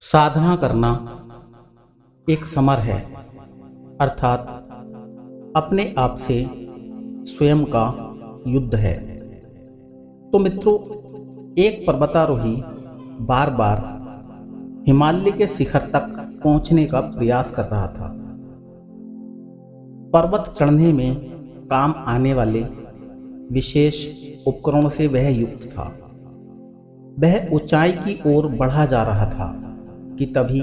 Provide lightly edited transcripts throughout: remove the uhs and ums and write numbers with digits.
साधना करना एक समर है, अर्थात अपने आप से स्वयं का युद्ध है। तो मित्रों, एक पर्वतारोही बार बार हिमालय के शिखर तक पहुंचने का प्रयास कर रहा था। पर्वत चढ़ने में काम आने वाले विशेष उपकरणों से वह युक्त था। वह ऊंचाई की ओर बढ़ा जा रहा था कि तभी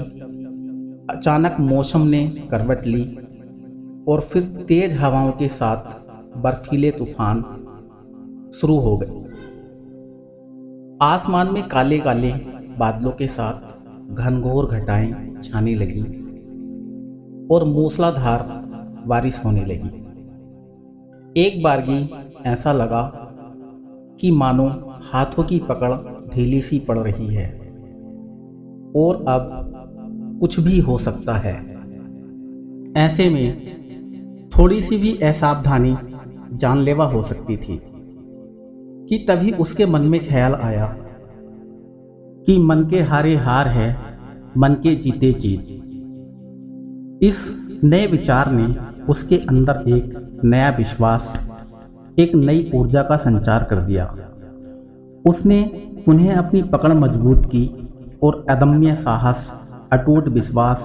अचानक मौसम ने करवट ली और फिर तेज हवाओं के साथ बर्फीले तूफान शुरू हो गए। आसमान में काले काले बादलों के साथ घनघोर घटाएं छाने लगीं और मूसलाधार बारिश होने लगी। एक बारगी ऐसा लगा कि मानो हाथों की पकड़ ढीली सी पड़ रही है और अब कुछ भी हो सकता है। ऐसे में थोड़ी सी भी असावधानी जानलेवा हो सकती थी कि तभी उसके मन में ख्याल आया कि मन के हारे हार है, मन के जीते जीत। इस नए विचार ने उसके अंदर एक नया विश्वास, एक नई ऊर्जा का संचार कर दिया। उसने उन्हें अपनी पकड़ मजबूत की और अदम्य साहस, अटूट विश्वास,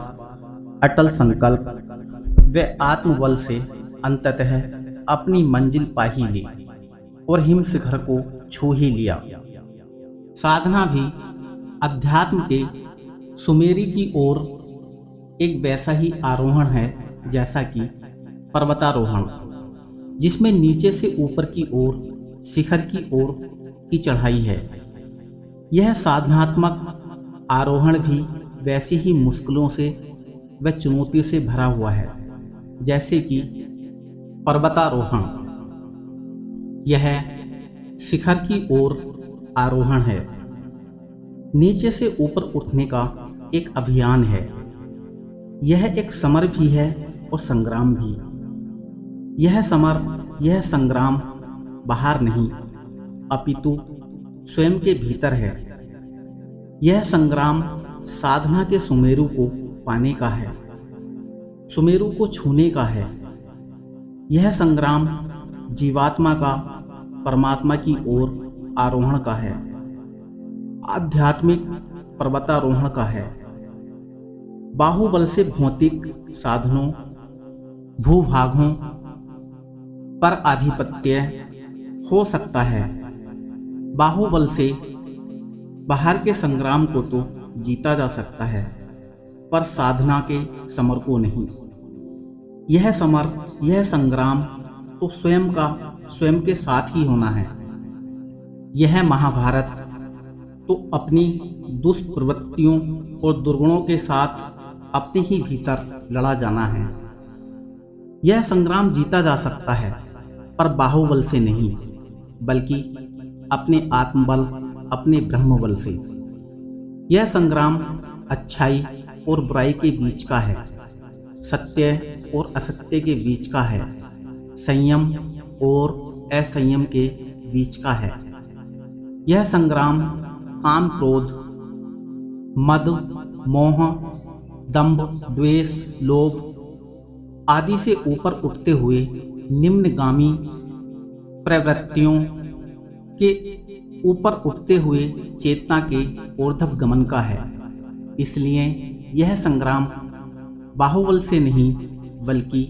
अटल संकल्प व आत्मबल से अंततः अपनी मंजिल पा ही ली और हिम शिखर को छू ही लिया। साधना भी अध्यात्म के सुमेरी की ओर एक वैसा ही आरोहण है जैसा कि पर्वतारोहण, जिसमें नीचे से ऊपर की ओर, शिखर की ओर की चढ़ाई है। यह साधनात्मक आरोहण भी वैसी ही मुश्किलों से व चुनौतियों से भरा हुआ है जैसे कि पर्वतारोहण। यह शिखर की ओर आरोहण है, नीचे से ऊपर उठने का एक अभियान है। यह एक समर भी है और संग्राम भी। यह समर, यह संग्राम बाहर नहीं अपितु स्वयं के भीतर है। यह संग्राम साधना के सुमेरु को पाने का है, सुमेरु को छूने का है। यह संग्राम जीवात्मा का परमात्मा की ओर आरोहण का है, आध्यात्मिक पर्वतारोहण का है। बाहुबल से भौतिक साधनों, भूभागों पर आधिपत्य हो सकता है। बाहुबल से बाहर के संग्राम को तो जीता जा सकता है, पर साधना के समर को नहीं। यह समर, यह संग्राम तो स्वयं का स्वयं के साथ ही होना है। यह महाभारत तो अपनी दुष्प्रवृत्तियों और दुर्गुणों के साथ अपने ही भीतर लड़ा जाना है। यह संग्राम जीता जा सकता है, पर बाहुबल से नहीं, बल्कि अपने आत्मबल, अपने ब्रह्मबल से। यह संग्राम अच्छाई और बुराई के बीच का है, सत्य और असत्य के बीच का है, संयम और असंयम के बीच का है। यह संग्राम काम, क्रोध, मद, मोह, दंभ, द्वेष, लोभ आदि से ऊपर उठते हुए निम्नगामी प्रवृत्तियों के ऊपर उठते हुए चेतना के ऊर्ध्व गमन का है। इसलिए यह संग्राम बाहुबल से नहीं, बल्कि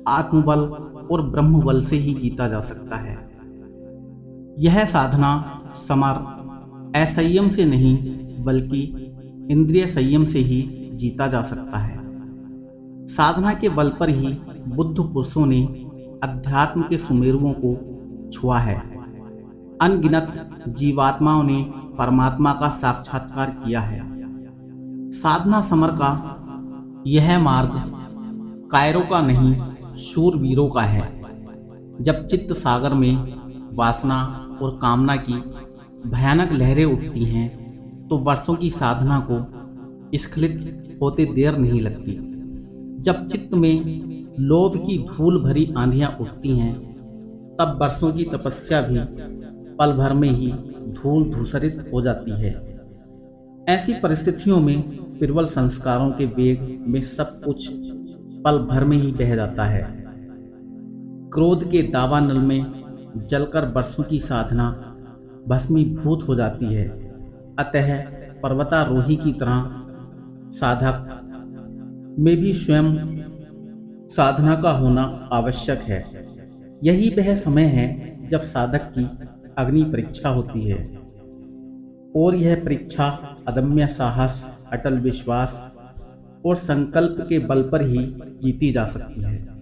आत्मबल और ब्रह्मबल से ही जीता जा सकता है। यह साधना समर असंयम से नहीं, बल्कि इंद्रिय संयम से ही जीता जा सकता है। साधना के बल पर ही बुद्ध पुरुषों ने अध्यात्म के सुमेरुओं को छुआ है। अनगिनत जीवात्माओं ने परमात्मा का साक्षात्कार किया है। साधना समर का यह मार्ग कायरों का नहीं, शूरवीरों का है। जब चित्त सागर में वासना और कामना की भयानक लहरें उठती हैं, तो वर्षों की साधना को स्खलित होते देर नहीं लगती। जब चित्त में लोभ की धूल भरी आंधियां उठती हैं, तब वर्षों की तपस्या भी पल भर में ही धूल धूसरित हो जाती है। ऐसी परिस्थितियों में प्रबल संस्कारों के वेग में सब कुछ पल भर में ही बह जाता है। क्रोध के दावानल में जलकर वर्षों की साधना भस्मीभूत हो जाती है। अतः पर्वतारोही की तरह साधक में भी स्वयं साधना का होना आवश्यक है। यही वह समय है जब साधक की अग्नि परीक्षा होती है, और यह परीक्षा अदम्य साहस, अटल विश्वास और संकल्प के बल पर ही जीती जा सकती है।